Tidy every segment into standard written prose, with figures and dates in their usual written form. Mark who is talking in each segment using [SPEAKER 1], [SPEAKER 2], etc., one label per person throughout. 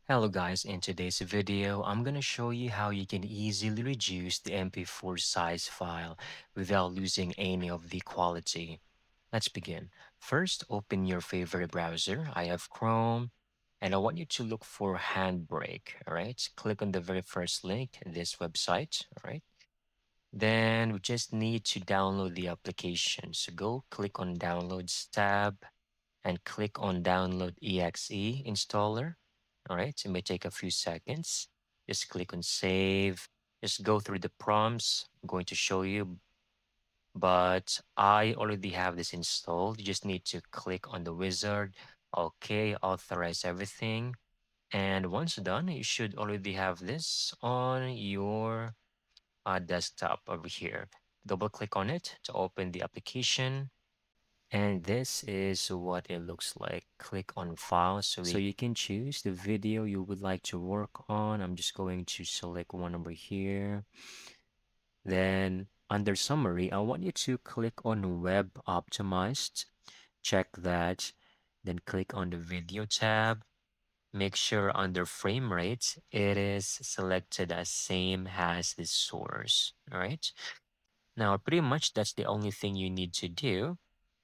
[SPEAKER 1] Hello guys, in today's video, I'm gonna show you how you can easily reduce the MP4 size file without losing any of the quality. Let's begin. First, open your favorite browser. I have Chrome, and I want you to look for Handbrake, all right? Click on the very first link, this website, all right? Then we just need to download the application. So go click on Downloads tab, and click on Download exe installer. All right, it may take a few seconds. Just click on Save. Just go through the prompts. I'm going to show you, but I already have this installed. You just need to click on the wizard. Okay, authorize everything. And once done, you should already have this on your desktop over here. Double click on it to open the application. And this is what it looks like. Click on File so you can choose the video you would like to work on. I'm just going to select one over here. Then under Summary, I want you to click on Web Optimized. Check that. Then click on the Video tab. Make sure under Frame Rate, it is selected as same as the source. All right. Now, pretty much that's the only thing you need to do.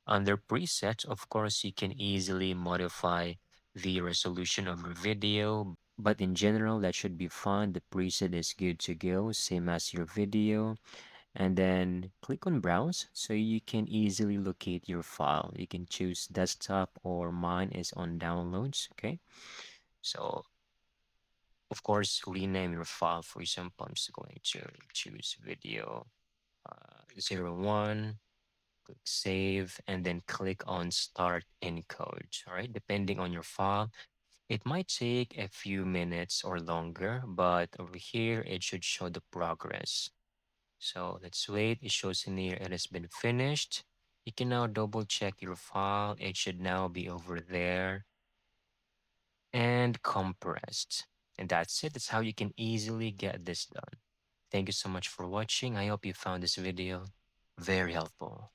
[SPEAKER 1] Under preset, of course, you can easily modify the resolution of your video, but in general, that should be fine. The preset is good to go, same as your video. And then click on Browse so you can easily locate your file. You can choose desktop or mine is on downloads, okay? So, of course, rename your file. For example, I'm just going to choose video 01. Click save and then click on start encode. All right, depending on your file, it might take a few minutes or longer, but over here it should show the progress. So let's wait. It shows in here it has been finished. You can now double check your file. It should now be over there and compressed. And that's it. That's how you can easily get this done. Thank you so much for watching. I hope you found this video very helpful.